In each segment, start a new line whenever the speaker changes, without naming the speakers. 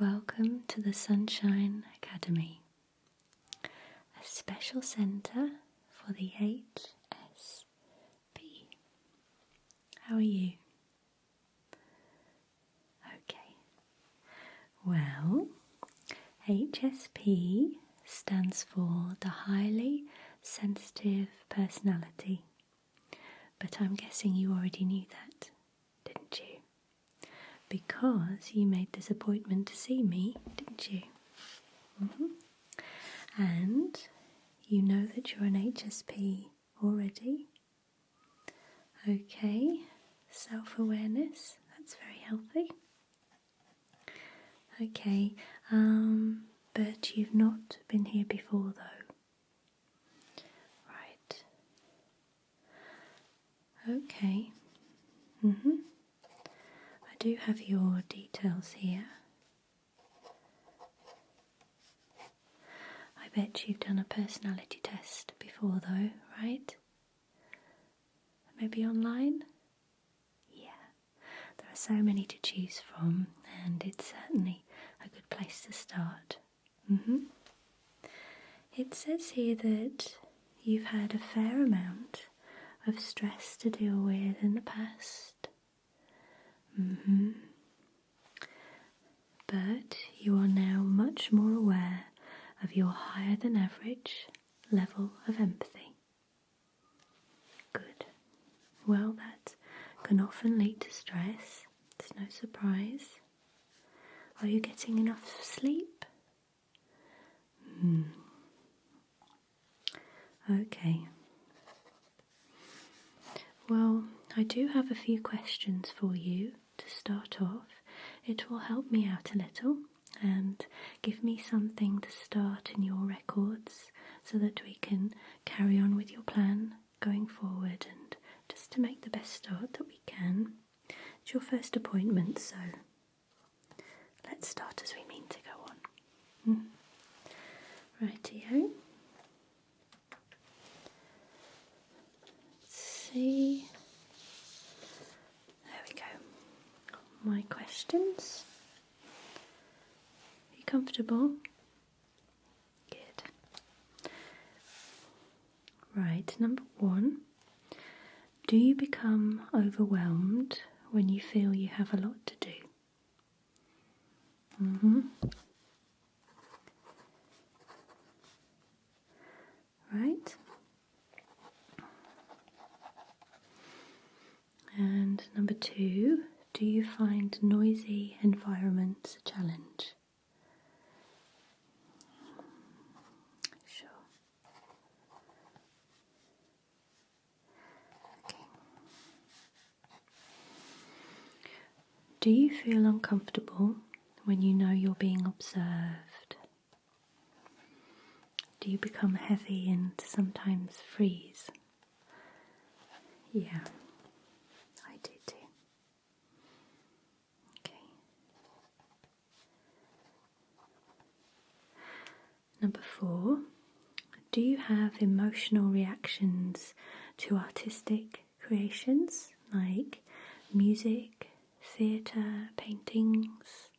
Welcome to the Sunshine Academy, a special centre for the HSP. How are you? Okay. Well, HSP stands for the Highly Sensitive Personality, but I'm guessing you already knew that, didn't you? Because you made this appointment to see me, didn't you? And you know that you're an HSP already. Okay, self-awareness, that's very healthy. Okay, but you've not been here before though. Right. Okay. I do have your details here. I bet you've done a personality test before though, right? Maybe online? Yeah. There are so many to choose from and it's certainly a good place to start. It says here that you've had a fair amount of stress to deal with in the past. But you are now much more aware of your higher than average level of empathy. Good. Well, that can often lead to stress. It's no surprise. Are you getting enough sleep? Okay. Well, I do have a few questions for you to start off. It will help me out a little and give me something to start in your records so that we can carry on with your plan going forward and just to make the best start that we can. It's your first appointment, so let's start as we mean to go on. Rightio. Let's see. There we go. My questions. Are you comfortable? Good. Right, number 1. Do you become overwhelmed when you feel you have a lot to do? Right. And number 2, do you find noisy environments a challenge? Sure. Okay. Do you feel uncomfortable when you know you're being observed? Do you become heavy and sometimes freeze? Yeah, I do too. Okay. Number 4, do you have emotional reactions to artistic creations like music, theatre, paintings?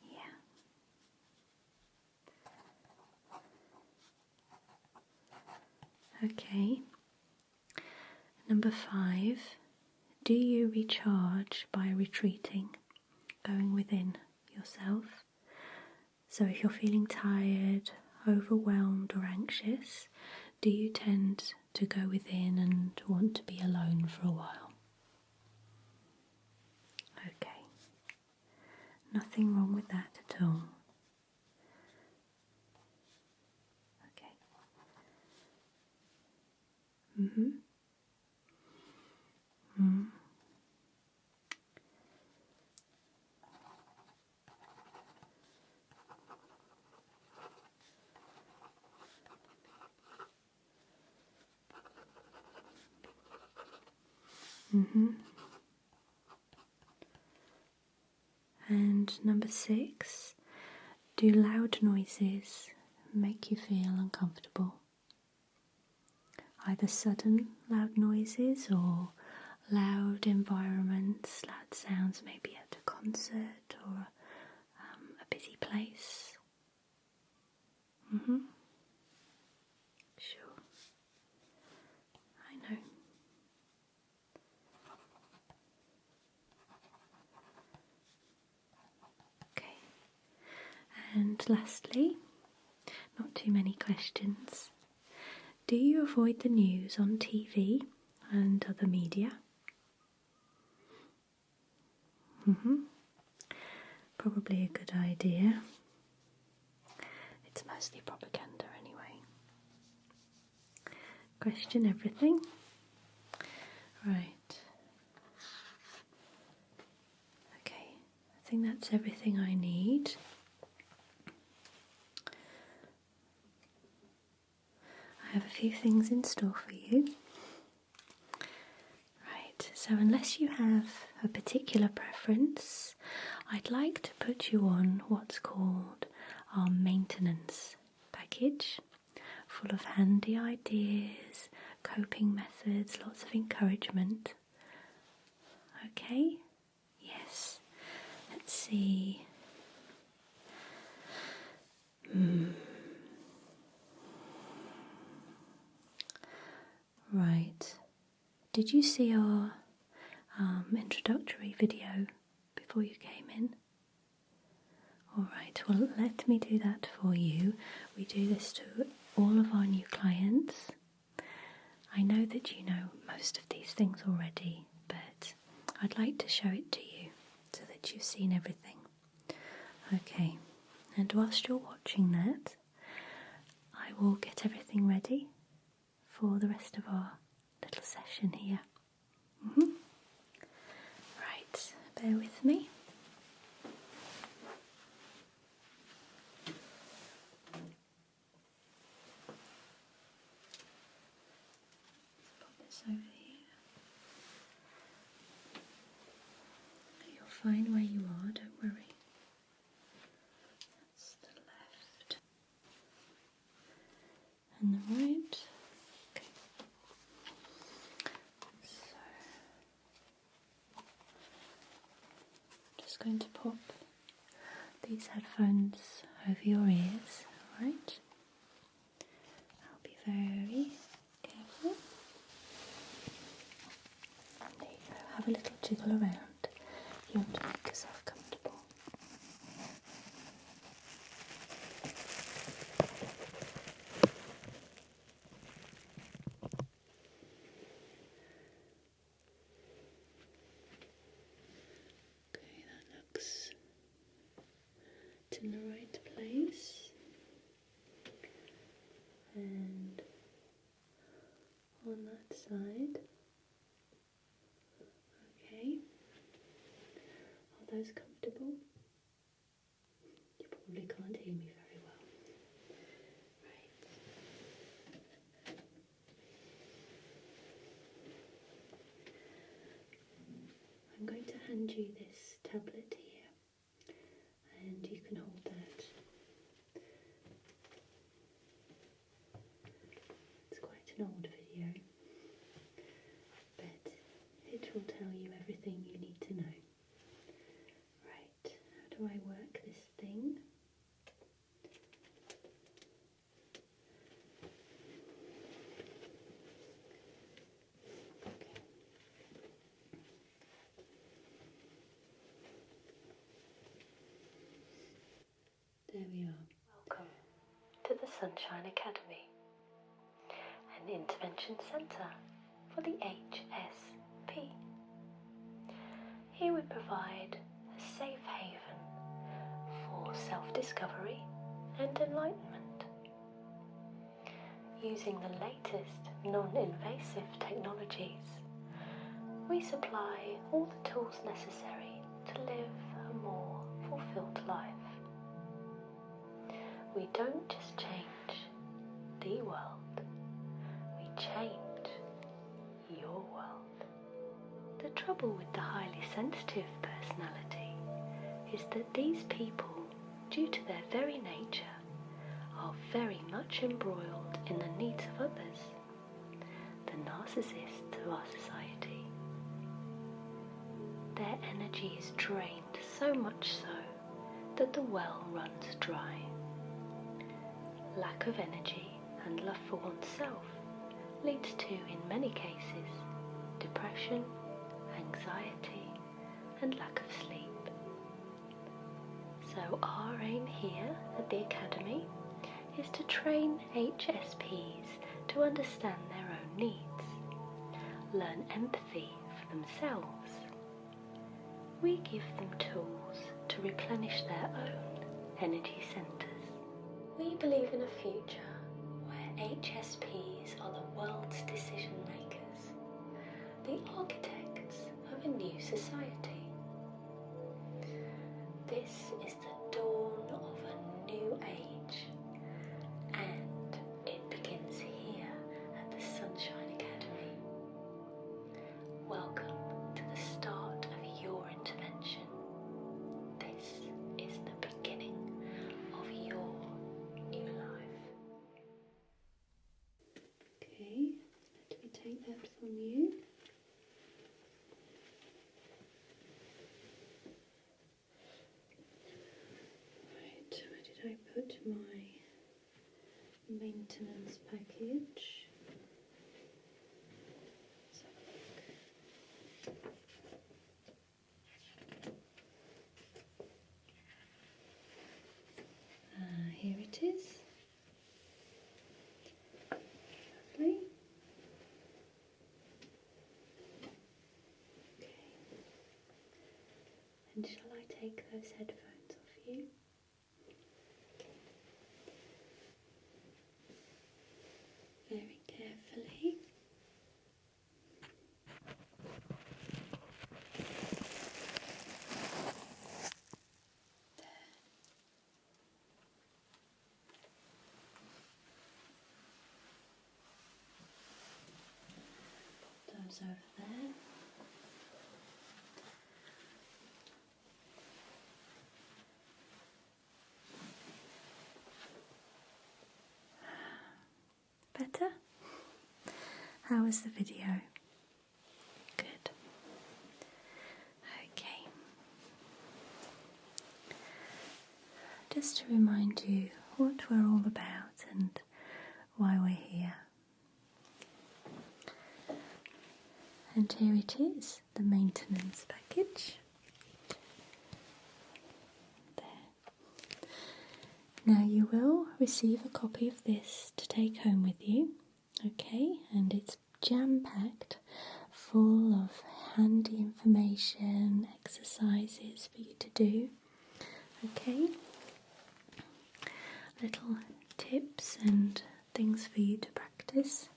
Yeah. Okay. Number 5, do you recharge by retreating, going within yourself? So if you're feeling tired, overwhelmed or anxious, do you tend to go within and want to be alone for a while? Okay. Nothing wrong with that at all. Okay. And number 6, do loud noises make you feel uncomfortable? either sudden loud noises or loud environments, loud sounds, maybe at a concert or a busy place? Sure. I know. Okay. And lastly, not too many questions. Do you avoid the news on TV and other media? Probably a good idea. It's mostly propaganda anyway. Question everything. Right. Okay, I think that's everything I need. I have a few things in store for you. Right, so unless you have a particular preference, I'd like to put you on what's called our maintenance package, full of handy ideas, coping methods, lots of encouragement. Okay? Yes. Let's see. Right. Did you see our introductory video before you came in? Alright, well, let me do that for you. We do this to all of our new clients. I know that you know most of these things already, but I'd like to show it to you so that you've seen everything. Okay, and whilst you're watching that, I will get everything ready for the rest of our little session here. Right, bear with me. Pop this over here. You'll find where you are, don't worry. That's the left and the right. Okay. So I'm just going to pop these headphones over your ears, alright? I'll be very careful. There you go, have a little jiggle around. You want to make yourself comfortable. Okay, that looks it's in the right place. And on that side. Okay. Are those comfortable? You probably can't hear me very well. Right. I'm going to hand you this tablet here, and you can hold that. It's quite an old video, but it will tell you everything you need to know. Right, how do I work this thing? Okay. There we are. Welcome to the Sunshine Academy, an intervention centre for the HSP. Here we provide a safe haven for self-discovery and enlightenment. Using the latest non-invasive technologies, we supply all the tools necessary to live a more fulfilled life. We don't just change the world, we change your world. The trouble with the highly sensitive personality is that these people, due to their very nature, are very much embroiled in the needs of others. narcissists of our society. Their energy is drained so much so that the well runs dry. Lack of energy and love for oneself leads to, in many cases, depression, anxiety, and lack of sleep. So our aim here at the Academy is to train HSPs to understand their own needs, learn empathy for themselves. We give them tools to replenish their own energy centres. We believe in a future where HSPs are the world's decision makers, the architects of a new society. This is the dawn of a new age, and it begins here at the Sunshine Academy. Welcome to the start of your intervention. This is the beginning of your new life. Okay, let me take that from you. Right, where did I put my maintenance package? Let's have a look. Here it is. Lovely. Okay. And shall I take those headphones off you? Okay. Very carefully. Those over there. Better? How was the video? Good. Okay. Just to remind you what we're all about and why we're here. And here it is, the maintenance package. There. Now you will receive a copy of this to take home with you, okay? And it's jam-packed full of handy information, exercises for you to do, okay? Little tips and things for you to practice.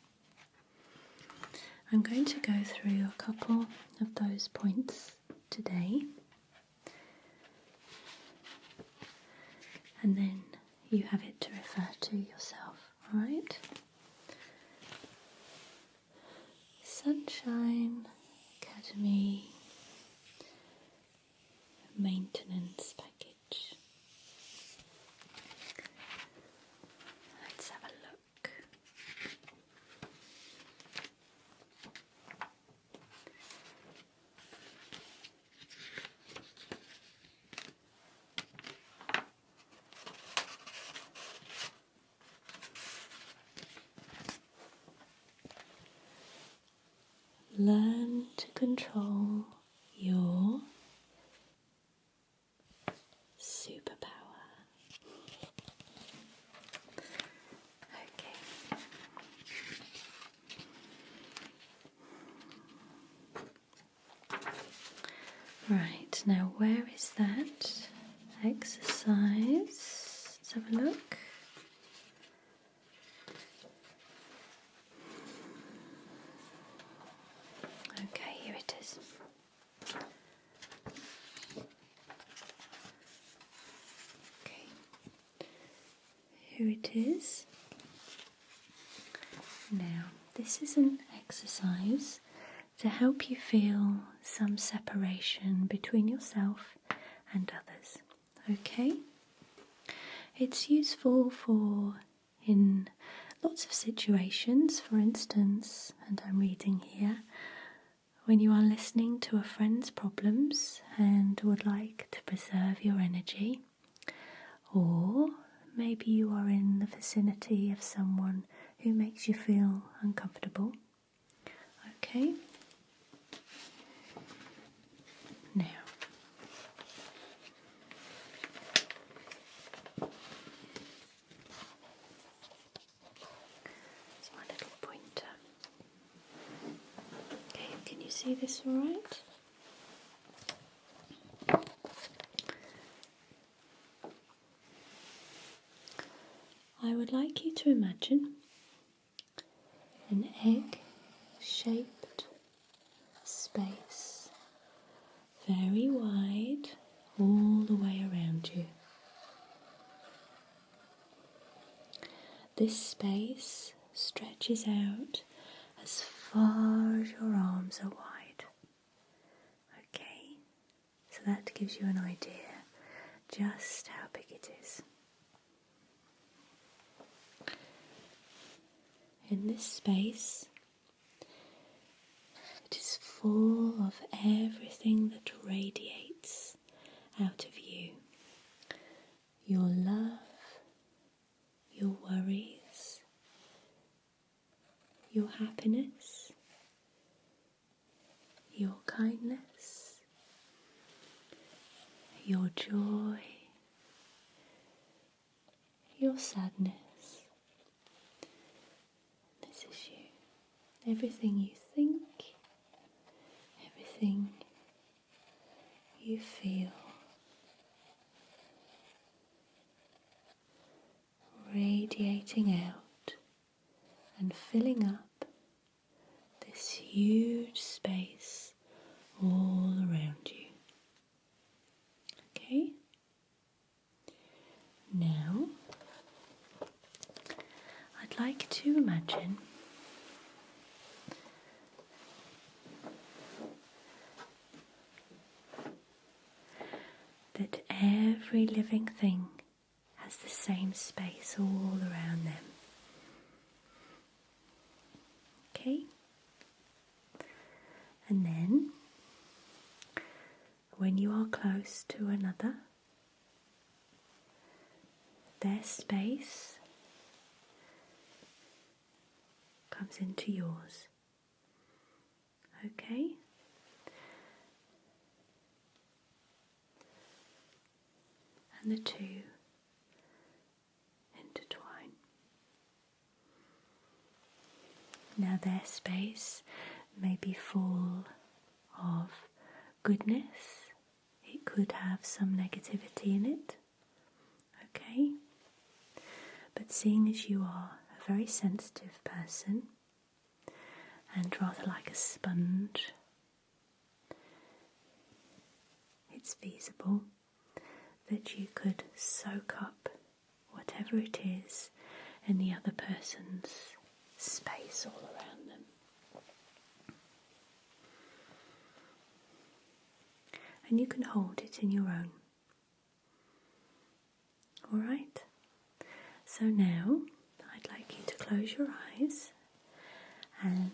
I'm going to go through a couple of those points today, and then you have it to refer to yourself, alright? Sunshine Academy maintenance package. Let's have a look. Learn to control your superpower. Okay. Right, now where is that exercise? Let's have a look. Okay, here it is. Okay, here it is. Now, this is an exercise to help you feel some separation between yourself and others. Okay? It's useful for in lots of situations, for instance, and I'm reading here, when you are listening to a friend's problems and would like to preserve your energy, or maybe you are in the vicinity of someone who makes you feel uncomfortable. Okay? Now, it's my little pointer. Okay, can you see this all right? I would like you to imagine an egg-shaped space, very wide all the way around you. This space stretches out as far as your arms are wide. Okay, so that gives you an idea just how big it is. In this space, it is full of everything that radiates out of you. Your love, your worries, your happiness, your kindness, your joy, your sadness. This is you. Everything you think, everything you feel, radiating out and filling up this huge space all around you. Okay? Now, I'd like to imagine that every living thing has the same space all around them. Okay? And then, when you are close to another, their space comes into yours. Okay? And the two intertwine. Now their space may be full of goodness. It could have some negativity in it. Okay? But seeing as you are a very sensitive person and rather like a sponge, it's feasible that you could soak up whatever it is in the other person's space all around them. And you can hold it in your own. Alright? So now I'd like you to close your eyes and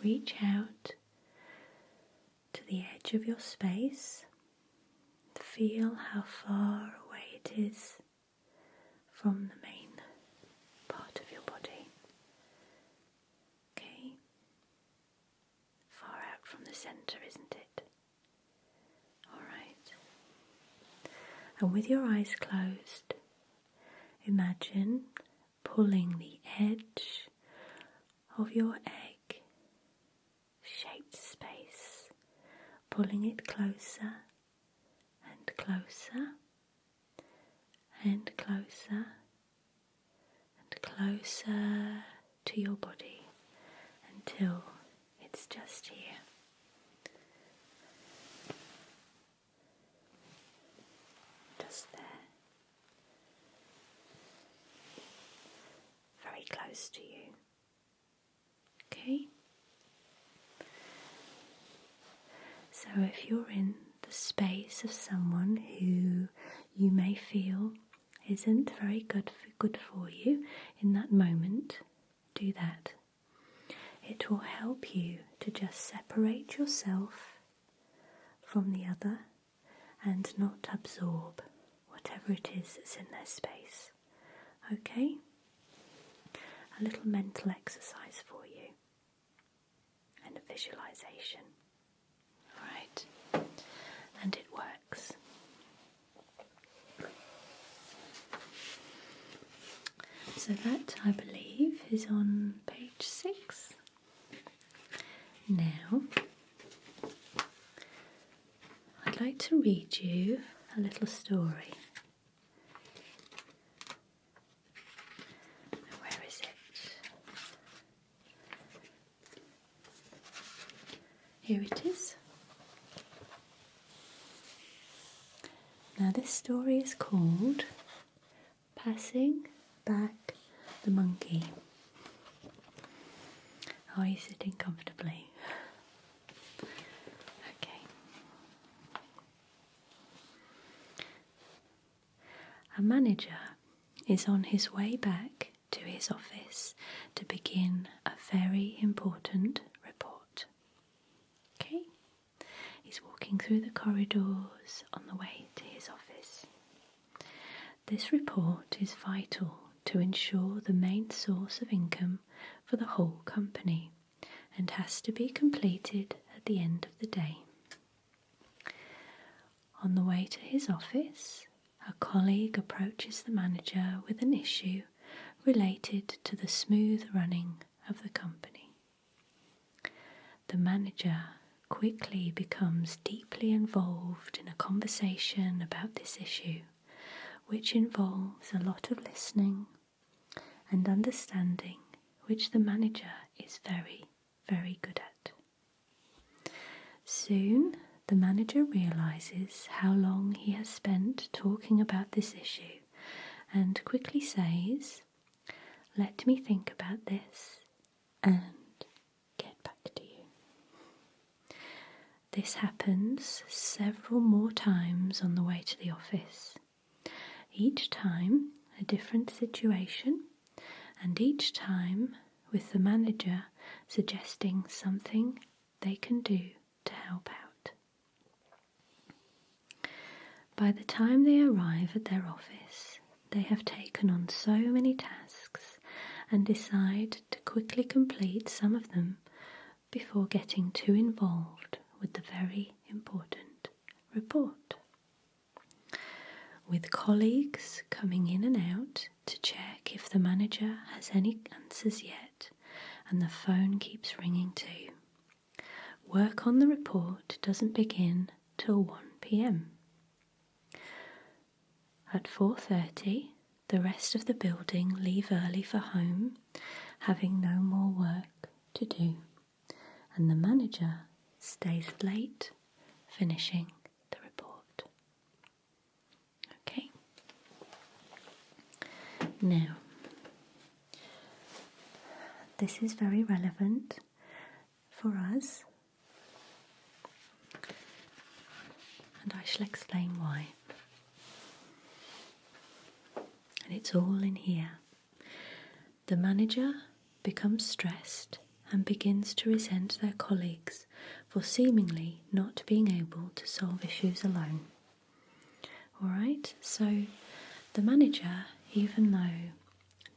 reach out to the edge of your space. Feel how far away it is from the main part of your body. Okay? Far out from the centre, isn't it? Alright. And with your eyes closed, imagine pulling the edge of your egg-shaped space, pulling it closer and closer and closer and closer to your body until it's just here. Just there. Very close to you. Okay? So if you're in the space of someone who you may feel isn't very good for you in that moment, do that. It will help you to just separate yourself from the other and not absorb whatever it is that's in their space. Okay? A little mental exercise for you and a visualization. Alright? And it works. So that, I believe, is on page 6. Now, I'd like to read you a little story. Where is it? Here it is. Now this story is called Passing Back the Monkey. Are you sitting comfortably? Okay. A manager is on his way back to his office to begin a very important report. Okay? He's walking through the corridors on the way to his office. This report is vital to ensure the main source of income for the whole company and has to be completed at the end of the day. On the way to his office, a colleague approaches the manager with an issue related to the smooth running of the company. The manager quickly becomes deeply involved in a conversation about this issue, which involves a lot of listening and understanding, which the manager is very, very good at. Soon, the manager realizes how long he has spent talking about this issue and quickly says, "Let me think about this and get back to you." This happens several more times on the way to the office. Each time a different situation, and each time with the manager suggesting something they can do to help out. By the time they arrive at their office, they have taken on so many tasks and decide to quickly complete some of them before getting too involved with the very important report. With colleagues coming in and out to check if the manager has any answers yet, and the phone keeps ringing too. Work on the report doesn't begin till 1 p.m. At 4:30, the rest of the building leave early for home, having no more work to do, and the manager stays late, finishing the report. Okay. Now, this is very relevant for us, and I shall explain why. And it's all in here. The manager becomes stressed and begins to resent their colleagues for seemingly not being able to solve issues alone. Alright, so the manager, even though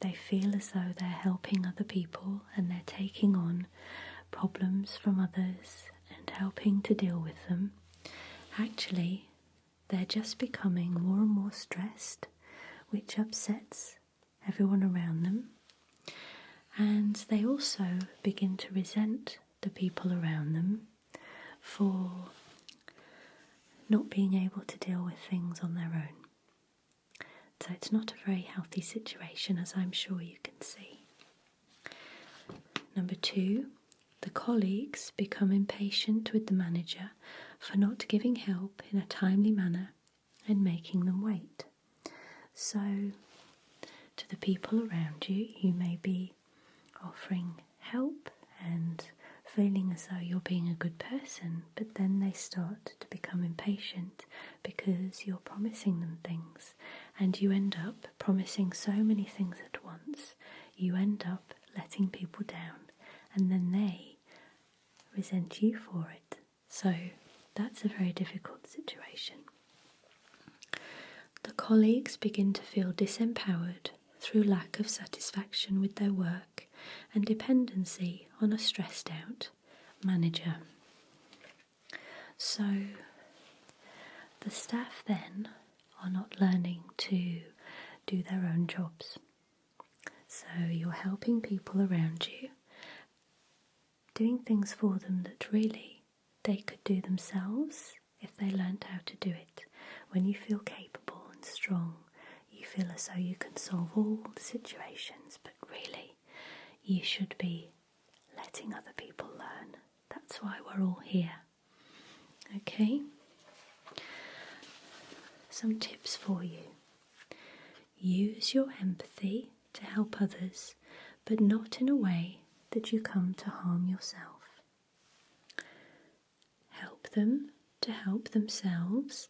they feel as though they're helping other people and they're taking on problems from others and helping to deal with them, actually they're just becoming more and more stressed, which upsets everyone around them. And they also begin to resent the people around them for not being able to deal with things on their own. So it's not a very healthy situation, as I'm sure you can see. Number 2, the colleagues become impatient with the manager for not giving help in a timely manner and making them wait. So, to the people around you, you may be offering help and feeling as though you're being a good person, but then they start to become impatient because you're promising them things and you end up promising so many things at once, you end up letting people down, and then they resent you for it. So that's a very difficult situation. The colleagues begin to feel disempowered through lack of satisfaction with their work and dependency on a stressed out manager. So the staff then are not learning to do their own jobs. So you're helping people around you, doing things for them that really they could do themselves if they learned how to do it. When you feel capable and strong, you feel as though you can solve all the situations, but really you should be letting other people learn. That's why we're all here. Okay? Some tips for you. Use your empathy to help others, but not in a way that you come to harm yourself. Help them to help themselves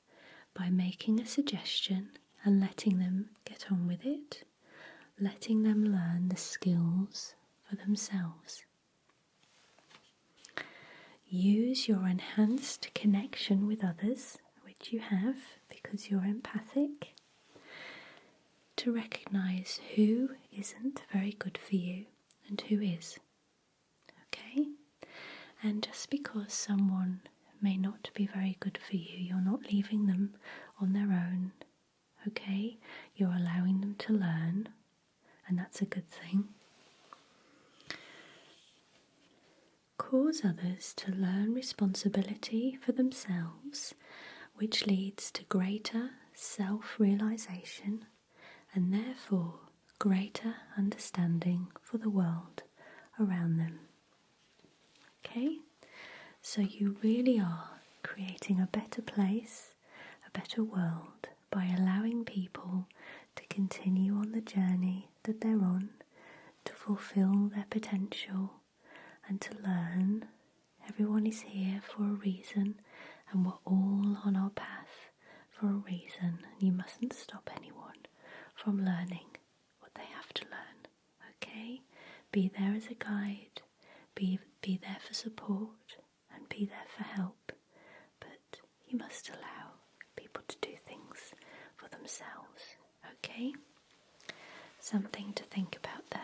by making a suggestion and letting them get on with it, letting them learn the skills for themselves. Use your enhanced connection with others, which you have because you're empathic, to recognise who isn't very good for you and who is. Okay? And just because someone may not be very good for you, you're not leaving them on their own. Okay? You're allowing them to learn, and that's a good thing. Cause others to learn responsibility for themselves, which leads to greater self-realisation and therefore greater understanding for the world around them. Okay? So you really are creating a better place, a better world, by allowing people to continue on the journey that they're on, to fulfill their potential and to learn. Everyone is here for a reason, and we're all on our path for a reason, and you mustn't stop anyone from learning what they have to learn. Okay? Be there as a guide, be there for support, and be there for help, but you must allow people to do things for themselves. Okay? Something to think about there.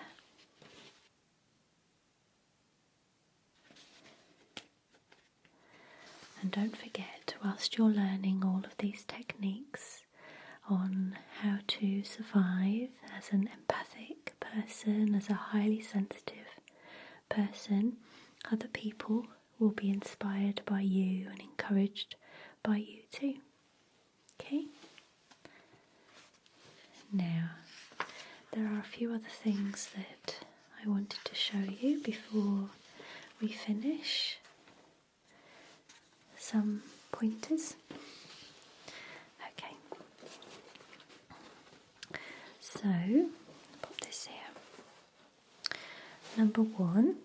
And don't forget, whilst you're learning all of these techniques on how to survive as an empathic person, as a highly sensitive person, other people will be inspired by you and encouraged by you too. Okay? Now, there are a few other things that I wanted to show you before we finish. Some pointers. Okay. So, pop this here. Number 1,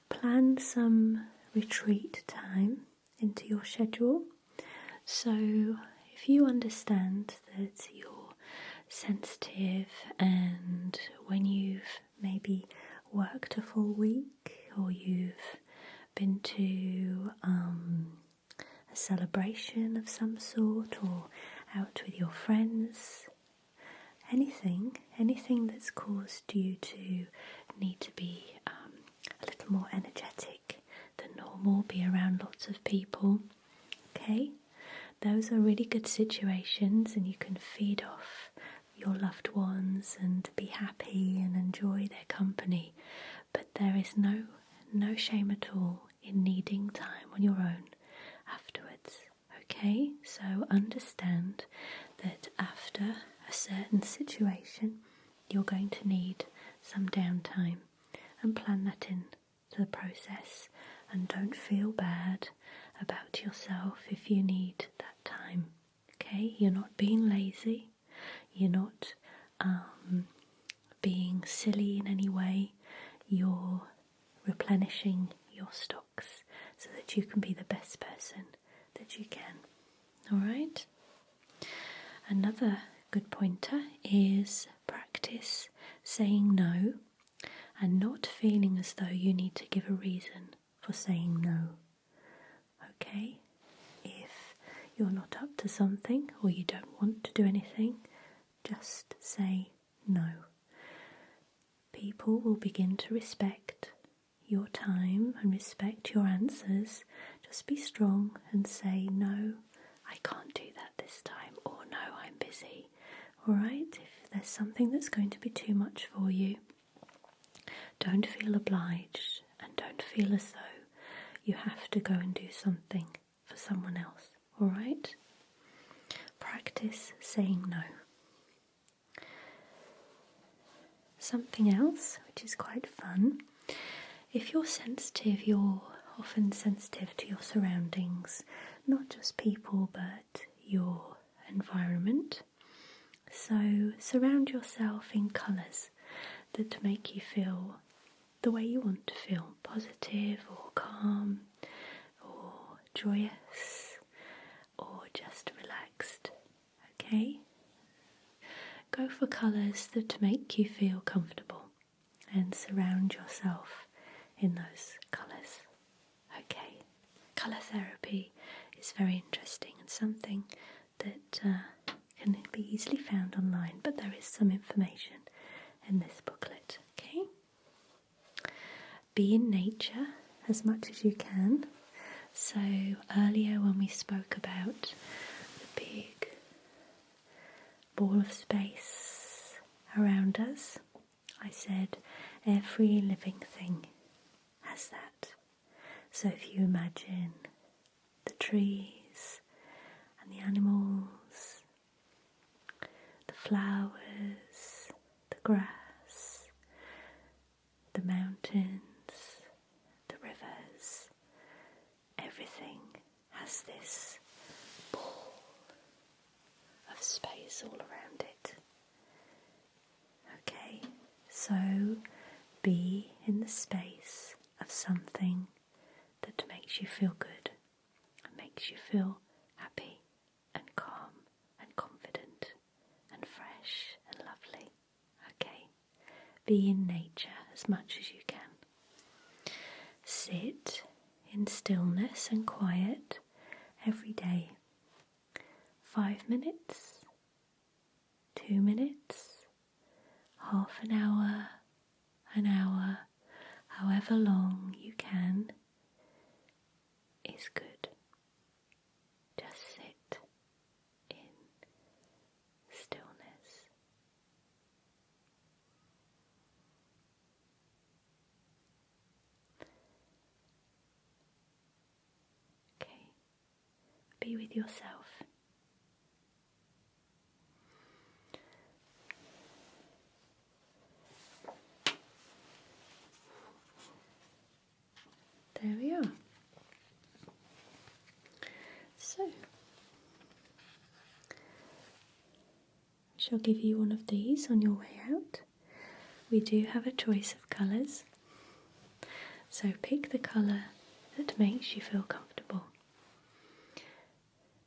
plan some retreat time into your schedule. So, if you understand that you're sensitive and when you've maybe worked a full week or you've been to a celebration of some sort or out with your friends, anything that's caused you to need to be a little more energetic than normal, be around lots of people, okay? Those are really good situations, and you can feed off your loved ones and be happy and enjoy their company, but there is no shame at all in needing time on your own afterwards. Okay, so understand that after a certain situation you're going to need some downtime, and plan that in to the process, and don't feel bad about yourself if you need that time. Okay, you're not being lazy, you're not being silly in any way, you're replenishing your stocks so that you can be the best person that you can. Alright? Another good pointer is practice saying no and not feeling as though you need to give a reason for saying no. Okay? If you're not up to something or you don't want to do anything, just say no. People will begin to respect your time and respect your answers. Just be strong and say, no, I can't do that this time, or no, I'm busy. Alright, if there's something that's going to be too much for you, don't feel obliged and don't feel as though you have to go and do something for someone else. Alright? Practice saying no. Something else which is quite fun, if you're sensitive, you're often sensitive to your surroundings, not just people but your environment. So surround yourself in colours that make you feel the way you want to feel, positive or calm or joyous or just relaxed. Okay? Go for colours that make you feel comfortable and surround yourself in those colours. Okay, colour therapy is very interesting and something that can be easily found online, but there is some information in this booklet. Okay, be in nature as much as you can. So earlier when we spoke about the big ball of space around us, I said every living thing has that. So if you imagine the trees and the animals, the flowers, the grass, the mountains, the rivers, everything has this ball of space all around it. Okay, so be in the space of something that makes you feel good, and makes you feel happy and calm and confident and fresh and lovely. Okay, be in nature as much as you can. Sit in stillness and quiet every day. 5 minutes, 2 minutes, half an hour, however long you can is good. Just sit in stillness. Okay, be with yourself. There we are. So, I shall give you one of these on your way out. We do have a choice of colours, so pick the colour that makes you feel comfortable.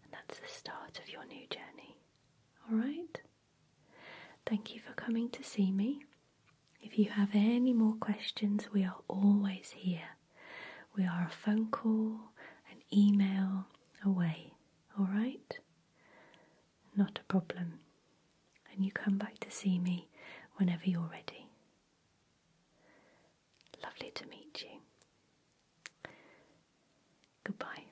And that's the start of your new journey. Alright? Thank you for coming to see me. If you have any more questions, we are always here. We are a phone call, an email away, alright? Not a problem. And you come back to see me whenever you're ready. Lovely to meet you. Goodbye.